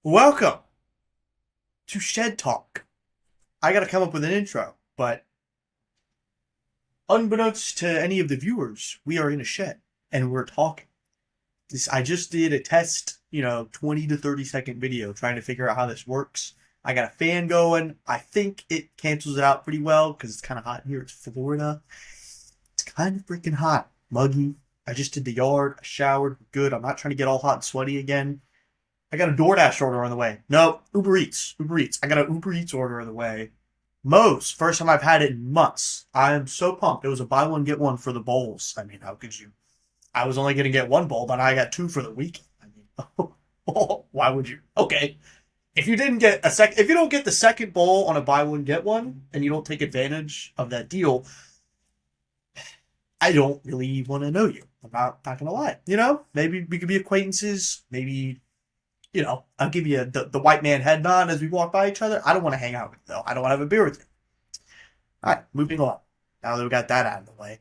Welcome to Shed Talk. I gotta come up with an intro, but unbeknownst to any of the viewers, we are in a shed and we're talking. I just did a test, 20 to 30-second video trying to figure out how this works. I got a fan going. I think it cancels it out pretty well because it's kind of hot here. It's Florida. It's kind of freaking hot, muggy. I just did the yard. I showered. Good. I'm not trying to get all hot and sweaty again. I got a DoorDash order on the way. No, Uber Eats. Uber Eats. I got an Uber Eats order on the way. Moe's. First time I've had it in months. I am so pumped. It was a buy one, get one for the bowls. I mean, how could you? I was only going to get one bowl, but I got two for the week. I mean, why would you? Okay. If you didn't get if you don't get the second bowl on a buy one, get one, and you don't take advantage of that deal, I don't really want to know you. I'm not going to lie. Maybe we could be acquaintances. Maybe I'll give you the white man head nod as we walk by each other. I don't want to hang out with you, though. I don't want to have a beer with you. All right, moving on. Now that we got that out of the way.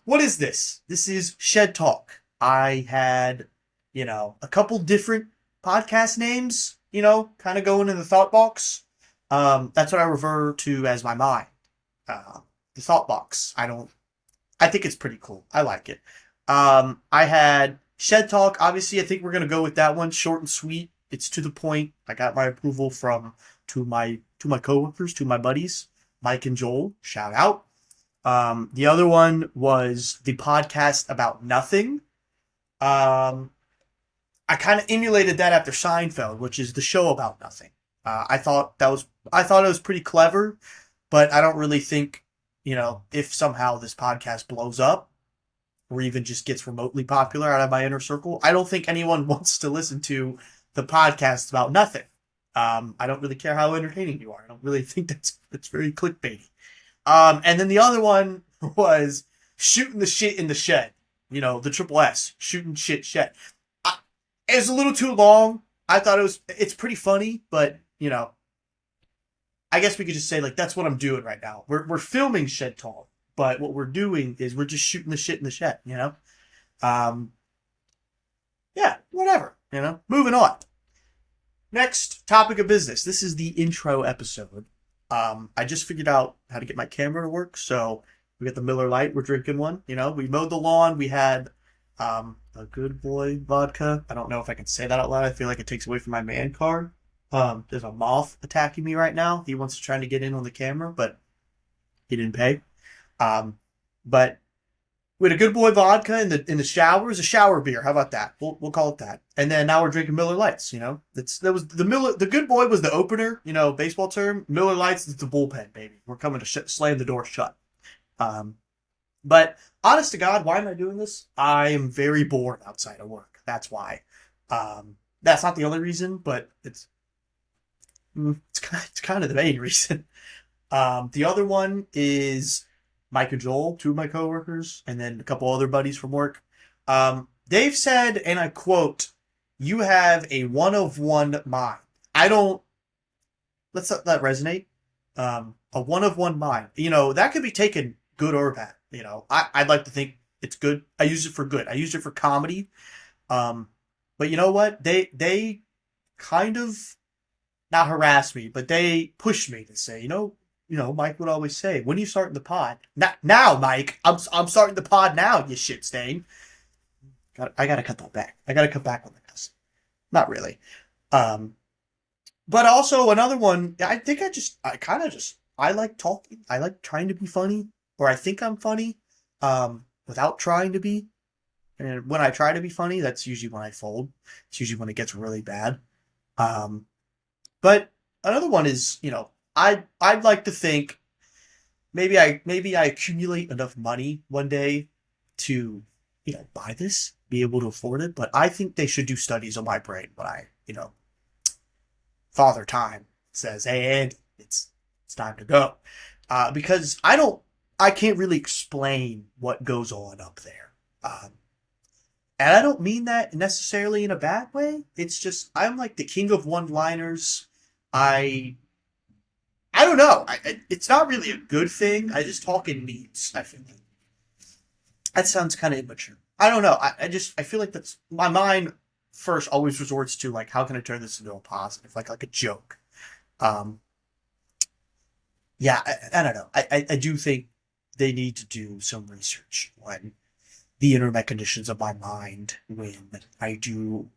What is this? This is Shed Talk. I had, a couple different podcast names, kind of going in the thought box. That's what I refer to as my mind. The thought box. I think it's pretty cool. I like it. I had Shed Talk, obviously, I think we're gonna go with that one. Short and sweet. It's to the point. I got my approval from two of my coworkers, two of my buddies, Mike and Joel. Shout out. The other one was the podcast about nothing. I kind of emulated that after Seinfeld, which is the show about nothing. I thought it was pretty clever, but I don't really think, if somehow this podcast blows up, or even just gets remotely popular out of my inner circle, I don't think anyone wants to listen to the podcast about nothing. I don't really care how entertaining you are. I don't really think that's very clickbaity. And then the other one was shooting the shit in the shed. The triple S, shooting shit shed. It was a little too long. I thought it's pretty funny, but I guess we could just say that's what I'm doing right now. We're filming Shed Talk. But what we're doing is we're just shooting the shit in the shed, Yeah, whatever, Moving on. Next topic of business. This is the intro episode. I just figured out how to get my camera to work, so we got the Miller Lite. We're drinking one. We mowed the lawn. We had a Good Boy vodka. I don't know if I can say that out loud. I feel like it takes away from my man card. There's a moth attacking me right now. He wants to try to get in on the camera, but he didn't pay. But we had a Good Boy vodka in the showers, a shower beer. How about that? We'll call it that. And then now we're drinking Miller Lights. That was the Good Boy was the opener. Baseball term. Miller Lights is the bullpen, baby. We're coming to slam the door shut. But honest to God, why am I doing this? I am very bored outside of work. That's why. That's not the only reason, but it's kind of the main reason. The other one is Mike and Joel, two of my coworkers, and then a couple other buddies from work. They've said, and I quote, "You have a one-of-one mind." Let's let that resonate. A one-of-one mind. That could be taken good or bad. I'd like to think it's good. I use it for good. I use it for comedy. But you know what? They kind of not harass me, but they push me to say, Mike would always say, "When are you starting the pod?" Now, Mike. I'm starting the pod now, you shit stain. I gotta cut that back. I gotta cut back on the cuss. Not really. But also another one, I think I like talking. I like trying to be funny, or I think I'm funny, without trying to be. And when I try to be funny, that's usually when I fold. It's usually when it gets really bad. But another one is, I'd like to think maybe I accumulate enough money one day to, buy this, be able to afford it. But I think they should do studies on my brain when Father Time says, "Hey, Andy, it's time to go," because I can't really explain what goes on up there. And I don't mean that necessarily in a bad way. It's just I'm like the king of one-liners. I don't know. It's not really a good thing. I just talk in memes. I feel like that sounds kind of immature. I don't know. I feel like that's my mind first always resorts to like, how can I turn this into a positive, like a joke. Um, yeah, I don't know. I do think they need to do some research on the internet conditions of my mind when I do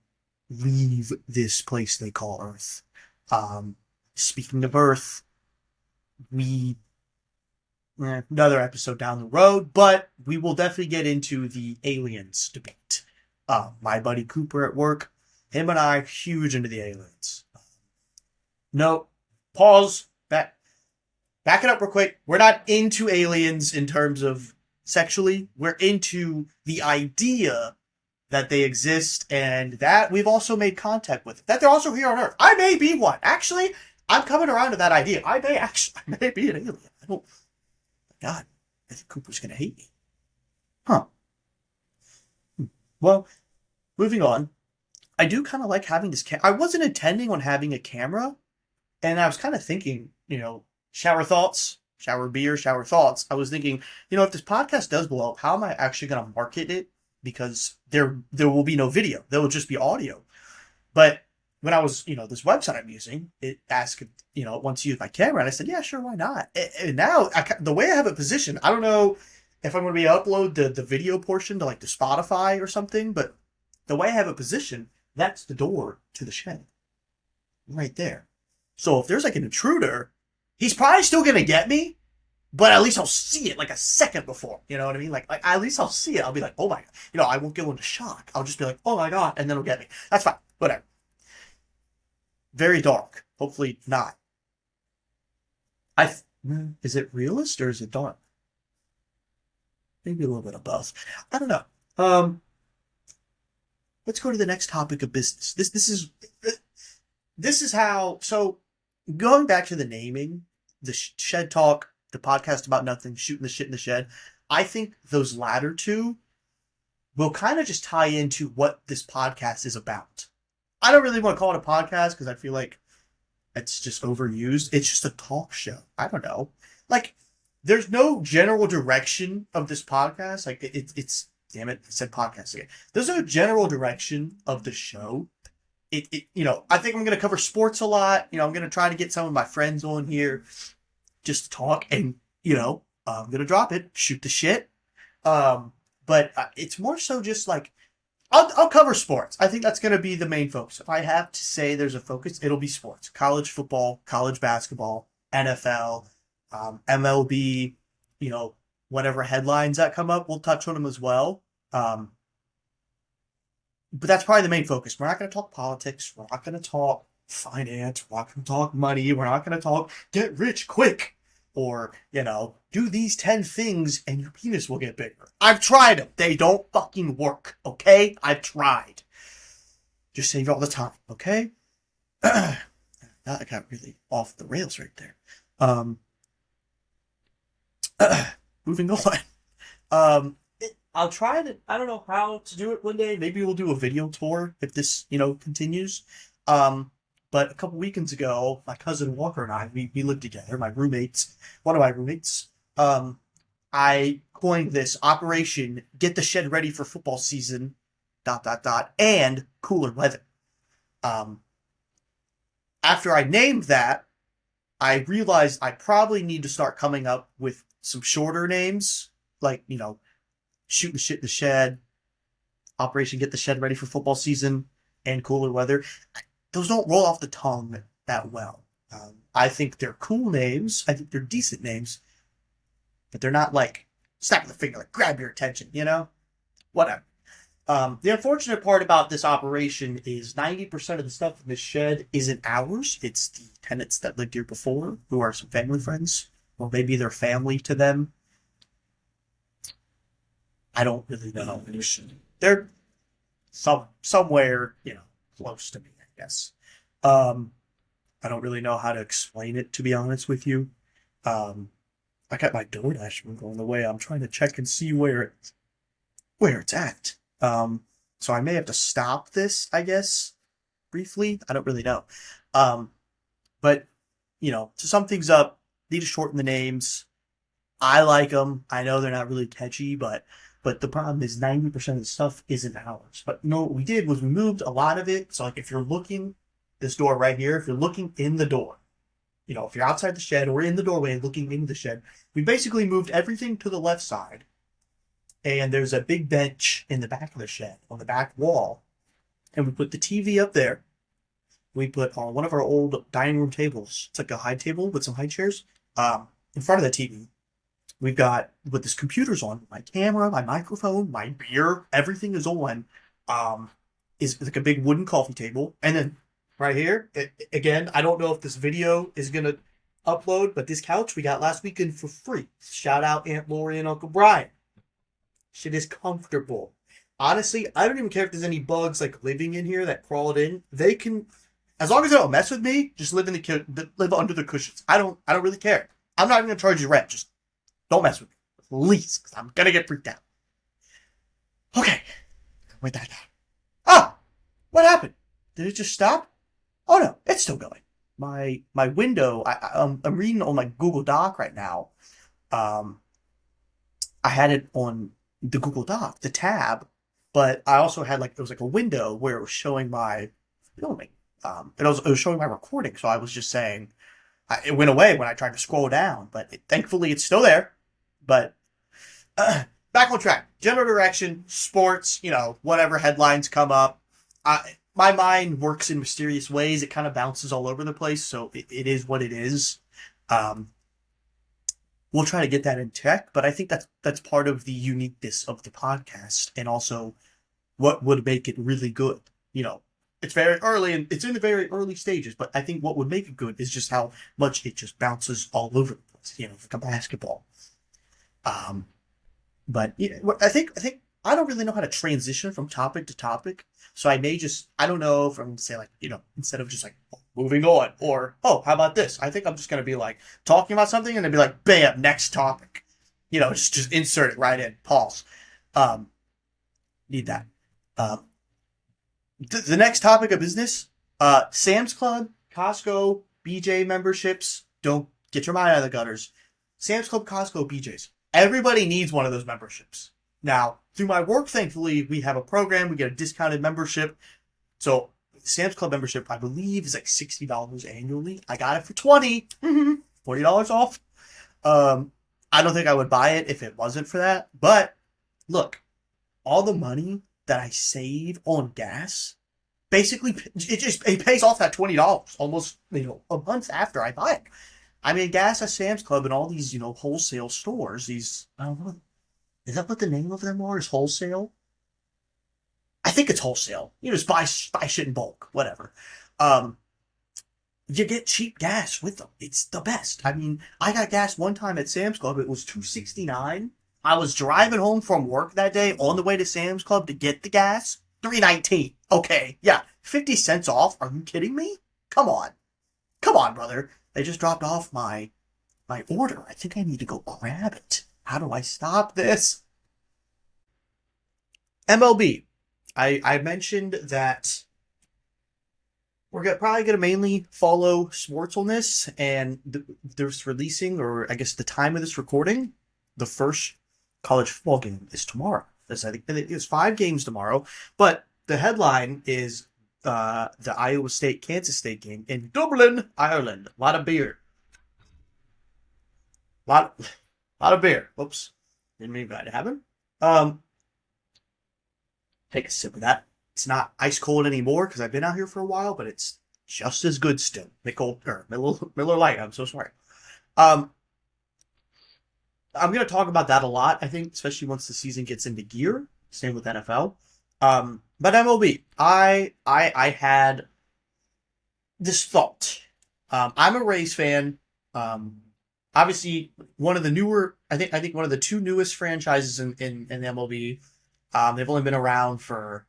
leave this place they call Earth. Um, Speaking of Earth, we another episode down the road, but we will definitely get into the aliens debate. My buddy Cooper at work, him and I, huge into the aliens. No, pause. Back it up real quick. We're not into aliens in terms of sexually. We're into the idea that they exist and that we've also made contact with. That they're also here on Earth. I may be one. Actually, I'm coming around to that idea. I may be an alien. I don't. God, I think Cooper's gonna hate me. Huh. Well, moving on. I do kind of like having this I wasn't intending on having a camera, and I was kind of thinking, shower thoughts, shower beer, shower thoughts. I was thinking, if this podcast does blow up, how am I actually going to market it? Because there will be no video. There will just be audio. But when I was, this website I'm using, it asked, it wants to use my camera. And I said, yeah, sure, why not? And now, the way I have it positioned, I don't know if I'm going to be able to upload the video portion to like the Spotify or something, but the way I have it positioned, that's the door to the shed. Right there. So if there's like an intruder, he's probably still going to get me, but at least I'll see it like a second before. You know what I mean? Like at least I'll see it. I'll be like, oh my God. I won't go into shock. I'll just be like, oh my God. And then it'll get me. That's fine. Whatever. Very dark. Hopefully not. Is it realist or is it dark? Maybe a little bit of both. I don't know. Let's go to the next topic of business. This is how, so going back to the naming, the shed talk, the podcast about nothing, shooting the shit in the shed, I think those latter two will kind of just tie into what this podcast is about. I don't really want to call it a podcast because I feel like it's just overused. It's just a talk show. I don't know. Like, there's no general direction of this podcast. Like, it's damn it, I said podcast again. There's no general direction of the show. I think I'm going to cover sports a lot. I'm going to try to get some of my friends on here just to talk and, I'm going to drop it, shoot the shit. But it's more so just like, I'll cover sports. I think that's going to be the main focus. If I have to say there's a focus, it'll be sports. College football, college basketball, NFL, MLB, whatever headlines that come up, we'll touch on them as well. But that's probably the main focus. We're not going to talk politics. We're not going to talk finance. We're not going to talk money. We're not going to talk get rich quick. Or, do these 10 things and your penis will get bigger. I've tried them. They don't fucking work. Okay? I've tried. Just save all the time. Okay? That got really off the rails right there. Moving on. I'll try to, I don't know how to do it one day. Maybe we'll do a video tour if this, continues. But a couple weekends ago, my cousin Walker and I, we lived together, one of my roommates. I coined this Operation Get the Shed Ready for Football Season, ... and cooler weather. After I named that, I realized I probably need to start coming up with some shorter names, like, Shooting the Shit in the Shed, Operation Get the Shed Ready for Football Season, and cooler weather. Those don't roll off the tongue that well. I think they're cool names. I think they're decent names. But they're not like, snap the finger, like, grab your attention, Whatever. The unfortunate part about this operation is 90% of the stuff in this shed isn't ours. It's the tenants that lived here before, who are some family friends. Or maybe they're family to them. I don't really know. They're somewhere, close to me, I guess. I don't really know how to explain it, to be honest with you. I got my DoorDash going the way. I'm trying to check and see where it's at. So I may have to stop this, I guess, briefly. I don't really know. But, to sum things up, need to shorten the names. I like them. I know they're not really catchy, but But the problem is 90% of the stuff isn't ours. But no, what we did was we moved a lot of it. So like if you're looking this door right here, if you're looking in the door, if you're outside the shed or in the doorway looking into the shed, we basically moved everything to the left side. And there's a big bench in the back of the shed on the back wall. And we put the TV up there. We put on one of our old dining room tables. It's like a high table with some high chairs in front of the TV. We've got with this computer's on, my camera, my microphone, my beer, everything is on. Is like a big wooden coffee table. And then right here, again, I don't know if this video is going to upload, but this couch we got last weekend for free. Shout out Aunt Lori and Uncle Brian. Shit is comfortable. Honestly, I don't even care if there's any bugs like living in here that crawled in. They can, as long as they don't mess with me, just live live under the cushions. I don't really care. I'm not even gonna charge you rent. Just don't mess with me, please, because I'm gonna get freaked out. Okay, wait that down. Ah, what happened? Did it just stop? Oh no, it's still going. My window. I'm reading on my Google Doc right now. I had it on the Google Doc, the tab, but I also had it was like a window where it was showing my filming. It was showing my recording. So I was just saying, it went away when I tried to scroll down, but thankfully it's still there. But back on track. General direction, sports, whatever headlines come up. My mind works in mysterious ways. It kind of bounces all over the place, so it is what it is. We'll try to get that in check, but I think that's part of the uniqueness of the podcast, and also what would make it really good. It's very early and it's in the very early stages, but I think what would make it good is just how much it just bounces all over the place, like a basketball. But I think I don't really know how to transition from topic to topic, so I don't know if I'm going to say instead of just moving on, or how about this? I think I'm just going to be talking about something and then be like, bam, next topic. Just insert it right in. Pause. Need that. The next topic of business, Sam's Club, Costco, BJ memberships. Don't get your mind out of the gutters. Sam's Club, Costco, BJ's. Everybody needs one of those memberships. Now, through my work, thankfully, we have a program. We get a discounted membership. So, Sam's Club membership, I believe, is $60 annually. I got it for $20. $40 off. I don't think I would buy it if it wasn't for that. But, look, all the money that I save on gas, basically, it pays off that $20 almost, a month after I buy it. I mean, gas at Sam's Club and all these, wholesale stores, I don't know, is that what the name of them are? Is wholesale? I think it's wholesale. Just buy shit in bulk, whatever. You get cheap gas with them. It's the best. I mean, I got gas one time at Sam's Club. It was $2.69. I was driving home from work that day on the way to Sam's Club to get the gas. $3.19. Okay, yeah, 50 cents off. Are you kidding me? Come on, brother. They just dropped off my order. I think I need to go grab it. How do I stop this? MLB. I mentioned that we're probably going to mainly follow sports on this, and there's releasing, or I guess the time of this recording, the first college football game is tomorrow. I think it's 5 games tomorrow, but the headline is the Iowa State Kansas State game in Dublin, Ireland. A lot of beer. Lot of beer. Oops, didn't mean that to happen. Take a sip of that. It's not ice cold anymore because I've been out here for a while, but it's just as good still. Miller Lite. I'm so sorry. I'm going to talk about that a lot, I think, especially once the season gets into gear. Same with NFL. But MLB, I had this thought. I'm a Rays fan. Obviously, one of the newer, I think one of the 2 newest franchises in MLB. They've only been around for,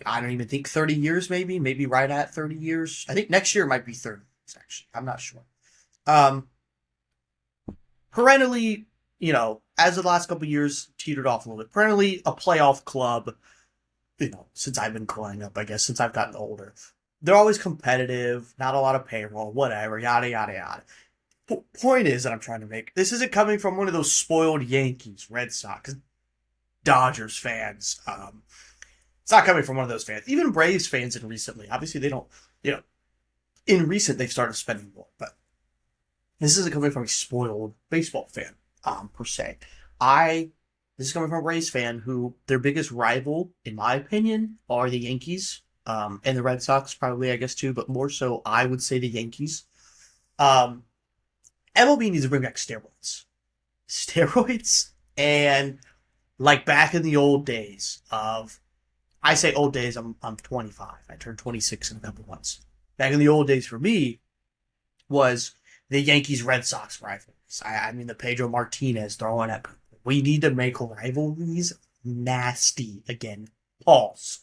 I don't even think 30 years, maybe right at 30 years. I think next year might be 30 years, actually. I'm not sure. Perennially, as the last couple of years teetered off a little bit, perennially a playoff club, since I've been growing up, I guess, since I've gotten older. They're always competitive, not a lot of payroll, whatever, yada, yada, yada. Point is that I'm trying to make, this isn't coming from one of those spoiled Yankees, Red Sox. Dodgers fans. It's not coming from one of those fans. Even Braves fans in recently. Obviously, they don't, you know, in recent, they've started spending more. But this isn't coming from a spoiled baseball fan, per se. This is coming from a Braves fan who their biggest rival, in my opinion, are the Yankees. And the Red Sox, probably, I guess, too. But more so, I would say the Yankees. Um, MLB needs to bring back steroids. Steroids and like back in the old days of I say old days, I'm 25. I turned 26 in a couple months. Back in the old days for me was the Yankees Red Sox rivalries. I mean the Pedro Martinez throwing at people. We need to make rivalries nasty again. Pause.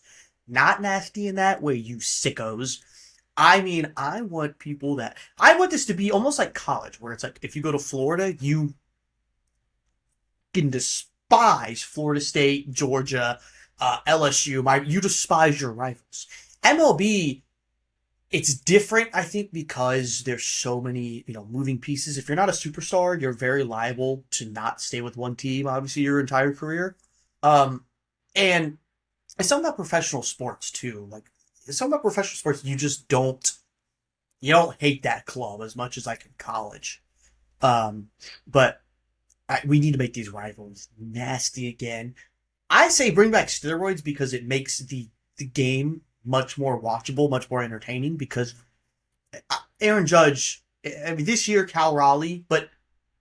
Not nasty in that way, you sickos. I mean, I want this to be almost like college, where it's like if you go to Florida, you can despise Florida State, Georgia, LSU. You despise your rivals. MLB, it's different, I think, because there's so many, moving pieces. If you're not a superstar, you're very liable to not stay with one team, obviously, your entire career. And it's something about professional sports, too. Like, it's something about professional sports, you don't hate that club as much as like in college. But we need to make these rivals nasty again. I say bring back steroids because it makes the game much more watchable, much more entertaining. Because Aaron Judge, I mean, this year Cal Raleigh, but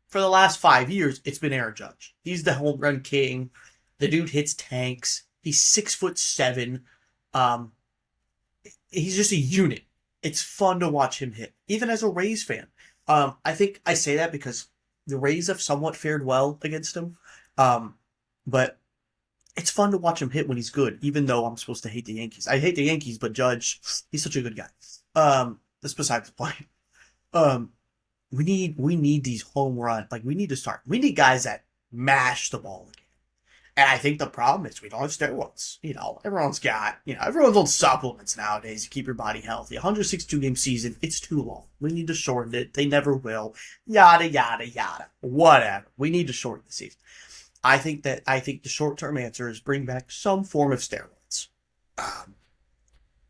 for the last 5 years, it's been Aaron Judge. He's the home run king. The dude hits tanks. He's 6'7". He's just a unit. It's fun to watch him hit, even as a Rays fan. I think I say that because the Rays have somewhat fared well against him. But it's fun to watch him hit when he's good, even though I'm supposed to hate the Yankees. I hate the Yankees, but Judge, he's such a good guy. That's besides the point. We need these home runs. Like, we need guys that mash the ball again. And I think the problem is we don't have steroids. Everyone's on supplements nowadays to keep your body healthy. 162-game season, it's too long. We need to shorten it. They never will. Yada, yada, yada. Whatever. We need to shorten the season. I think the short-term answer is bring back some form of steroids.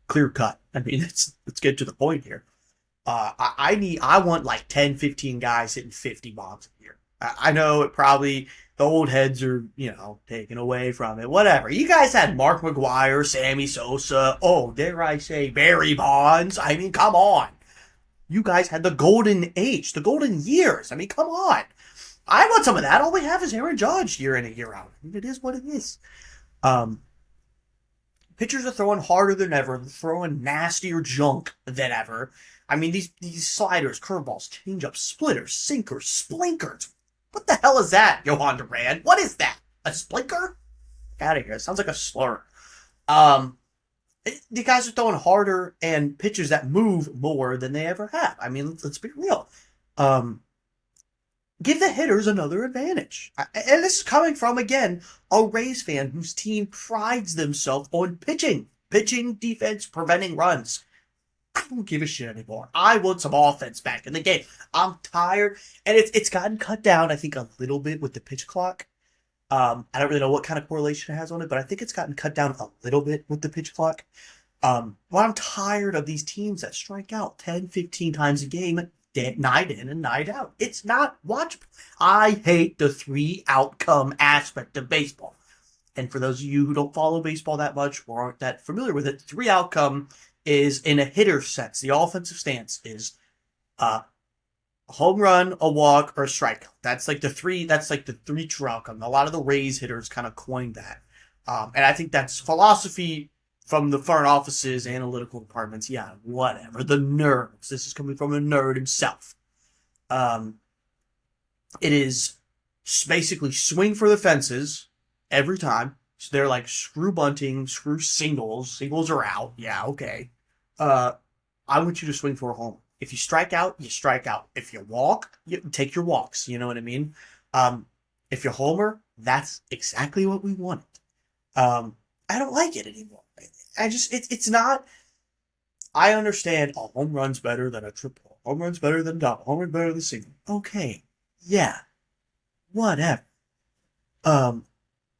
Clear cut. I mean, let's get to the point here. I want like 10, 15 guys hitting 50 bombs a year. I know it probably, the old heads are, taken away from it. Whatever. You guys had Mark McGwire, Sammy Sosa, dare I say, Barry Bonds. I mean, come on. You guys had the golden age, the golden years. I mean, come on. I want some of that. All we have is Aaron Judge year in and year out. I mean, it is what it is. Pitchers are throwing harder than ever, throwing nastier junk than ever. I mean, these sliders, curveballs, changeups, splitters, sinkers, splinkers. What the hell is that, Johan Duran? What is that? A splinker? Get out of here. It sounds like a slur. The guys are throwing harder and pitchers that move more than they ever have. I mean, let's be real. Give the hitters another advantage. And this is coming from, again, a Rays fan whose team prides themselves on pitching. Pitching, defense, preventing runs. I don't give a shit anymore. I want some offense back in the game. I'm tired. And it's gotten cut down, I think, a little bit with the pitch clock. I don't really know what kind of correlation it has on it, but I think it's gotten cut down a little bit with the pitch clock. But I'm tired of these teams that strike out 10, 15 times a game, night in and night out. It's not watchable. I hate the 3-outcome aspect of baseball. And for those of you who don't follow baseball that much or aren't that familiar with it, 3-outcome is, in a hitter sense, the offensive stance is a home run, a walk, or a strikeout. That's like the three true outcome. A lot of the Rays hitters kind of coined that. And I think that's philosophy from the front offices, analytical departments, whatever. The nerds. This is coming from a nerd himself. It is basically swing for the fences every time. So they're like, screw bunting, screw singles. Singles are out. Yeah, okay. I want you to swing for a home. If you strike out, you strike out. If you walk, you take your walks. You know what I mean? If you're homer, that's exactly what we wanted. I don't like it anymore. It's not. I understand a home run's better than a triple. Home run's better than double. Home run's better than single. Okay. Yeah. Whatever.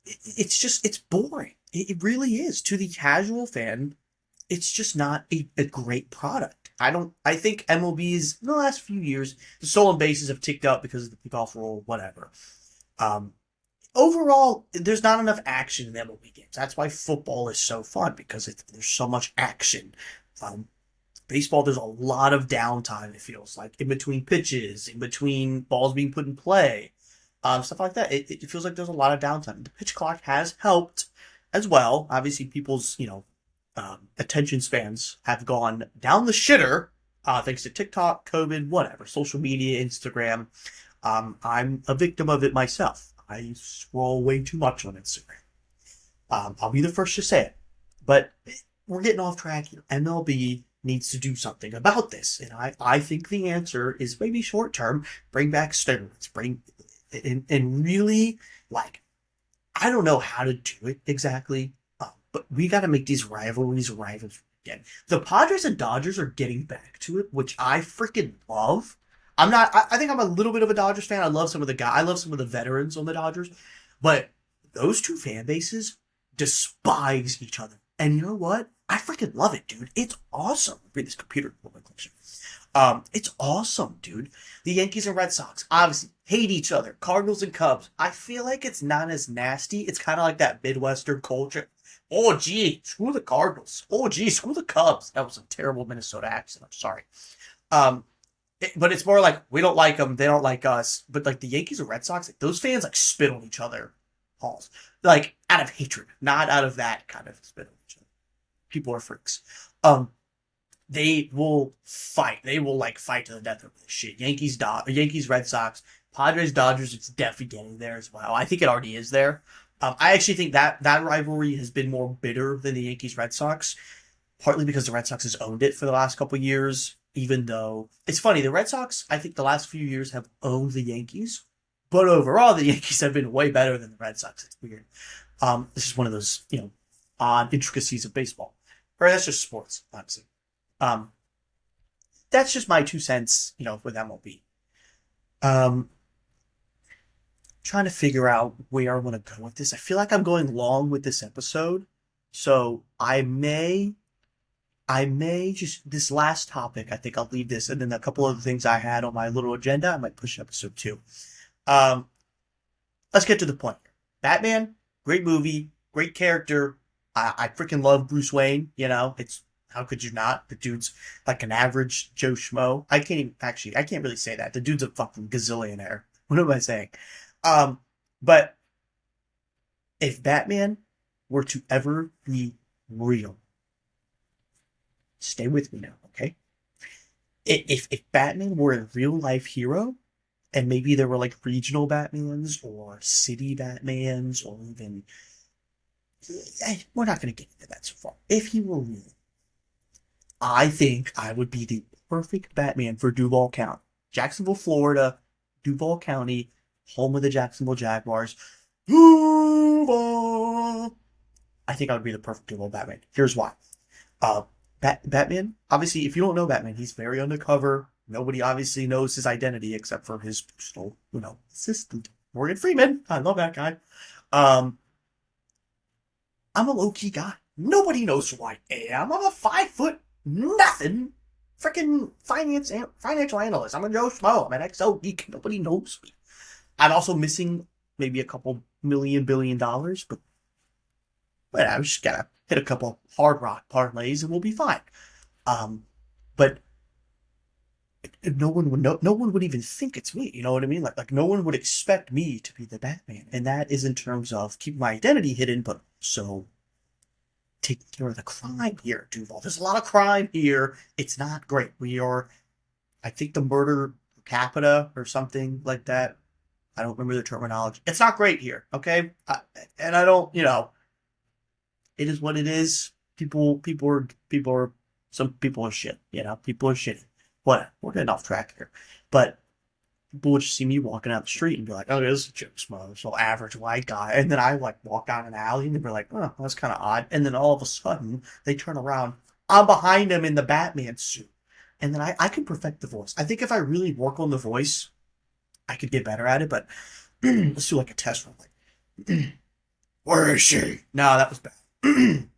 it's boring. It really is. To the casual fan, it's just not a great product. I think MLB's in the last few years, the stolen bases have ticked up because of the kickoff rule, whatever. Um, Overall, there's not enough action in MLB games. That's why football is so fun because there's so much action. Um, Baseball, there's a lot of downtime. It feels like in between pitches, in between balls being put in play, stuff like that. It feels like there's a lot of downtime. The pitch clock has helped as well. Obviously, people's attention spans have gone down the shitter thanks to TikTok, COVID, whatever, social media, Instagram. I'm a victim of it myself. I scroll way too much on Instagram. I'll be the first to say it. But we're getting off track here. MLB needs to do something about this. And I think the answer is maybe short term, bring back steroids, and really, like, I don't know how to do it exactly, but we got to make these rivalries again. The Padres and Dodgers are getting back to it, which I freaking love. I think I'm a little bit of a Dodgers fan. I love some of the guys. I love some of the veterans on the Dodgers, but those two fan bases despise each other. And you know what? I freaking love it, dude. It's awesome. Read this computer nomenclature. It's awesome, dude. The Yankees and Red Sox obviously hate each other. Cardinals and Cubs. I feel like it's not as nasty. It's kind of like that Midwestern culture. Oh, gee, screw the Cardinals. Oh, gee, screw the Cubs. That was a terrible Minnesota accent. I'm sorry. But it's more like we don't like them, they don't like us. But like the Yankees and Red Sox, like, those fans like spit on each other, halls, like out of hatred, not out of that kind of spit on each other. People are freaks. They will fight. They will like fight to the death over this shit. Yankees, Red Sox, Padres, Dodgers. It's definitely getting there as well. I think it already is there. I actually think that rivalry has been more bitter than the Yankees Red Sox, partly because the Red Sox has owned it for the last couple of years. Even though it's funny, the Red Sox, I think the last few years have owned the Yankees, but overall the Yankees have been way better than the Red Sox. It's weird. This is one of those odd intricacies of baseball, or that's just sports, honestly. Um, that's just my 2 cents, with MLB. Um, Trying to figure out where I want to go with this. I feel like I'm going long with this episode, so I may just this last topic. I think I'll leave this, and then a couple of things I had on my little agenda. I might push episode 2. Um, let's get to the point. Batman, great movie, great character. I freaking love Bruce Wayne. It's how could you not? The dude's like an average Joe Schmo. I can't really say that. The dude's a fucking gazillionaire. What am I saying? But if Batman were to ever be real, stay with me now, okay? If Batman were a real life hero, and maybe there were like regional Batmans or city Batmans or even we're not going to get into that so far. If he were real, I think I would be the perfect Batman for Duval County, Jacksonville, Florida, Duval County, home of the Jacksonville Jaguars. Duval. I think I would be the perfect Duval Batman. Here's why. Batman, obviously, if you don't know Batman, he's very undercover. Nobody obviously knows his identity except for his personal, assistant, Morgan Freeman. I love that guy. Um, I'm a low-key guy. Nobody knows who I am. I'm a 5 foot nothing freaking financial analyst. I'm a Joe Schmo. I'm an XO geek. Nobody knows me. I'm also missing maybe a couple $1 billion, but I just gotta hit a couple hard rock parlays and we'll be fine. But no one would know. No one would even think it's me. You know what I mean? Like no one would expect me to be the Batman, and that is in terms of keeping my identity hidden, but so taking care of the crime here, Duval. There's a lot of crime here. It's not great. I think the murder per capita or something like that. I don't remember the terminology. It's not great here. Okay, and I don't. It is what it is. Some people are shit. People are shitty. What? We're getting off track here. But people would just see me walking out the street and be like, oh, this is Joe Schmo, so average white guy. And then I walk down an alley and they'd be like, oh, that's kind of odd. And then all of a sudden they turn around. I'm behind him in the Batman suit. And then I can perfect the voice. I think if I really work on the voice, I could get better at it. But let's do like a test run. Where is she? No, that was bad.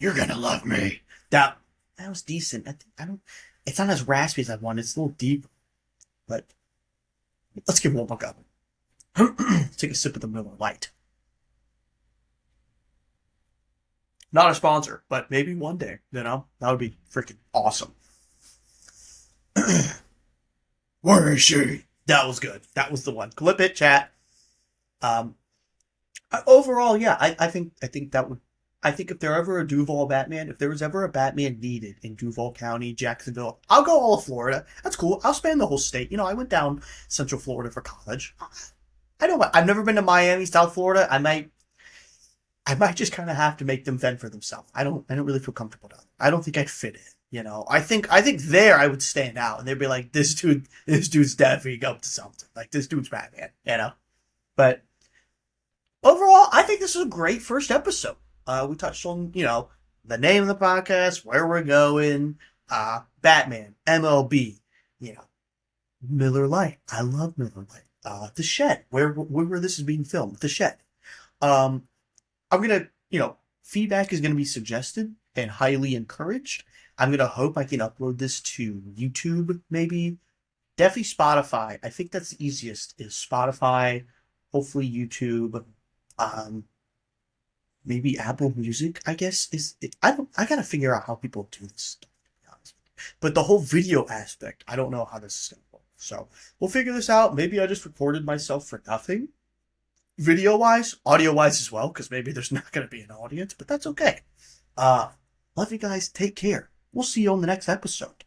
You're gonna love me. That was decent. I don't. It's not as raspy as I wanted. It's a little deep, but let's give one more go. Take a sip of the Miller Lite. Not a sponsor, but maybe one day. You know, that would be freaking awesome. Where is she? That was good. That was the one. Clip it, chat. Um, overall, yeah, I think that would. I think if there ever a Duval Batman, if there was ever a Batman needed in Duval County, Jacksonville, I'll go all of Florida. That's cool. I'll span the whole state. You know, I went down Central Florida for college. I know I've never been to Miami, South Florida. I might just kind of have to make them fend for themselves. I don't really feel comfortable down there. I don't think I'd fit in. You know, I think there I would stand out, and they'd be like, this dude's definitely up to something. Like this dude's Batman. You know, but overall, I think this is a great first episode. We touched on, the name of the podcast, where we're going, Batman, MLB, you know, Miller Lite. I love Miller Lite. The Shed, where this is being filmed, The Shed. Um, I'm gonna, feedback is gonna be suggested and highly encouraged. I'm gonna hope I can upload this to YouTube, maybe. Definitely Spotify. I think that's the easiest. Is Spotify, hopefully YouTube. Um, Maybe Apple Music, I guess, is it, I gotta figure out how people do this stuff, to be honest. But the whole video aspect, I don't know how this is gonna work. So we'll figure this out. Maybe I just recorded myself for nothing. Video wise, audio wise as well, because maybe there's not gonna be an audience, but that's okay. Uh Love you guys, take care. We'll see you on the next episode.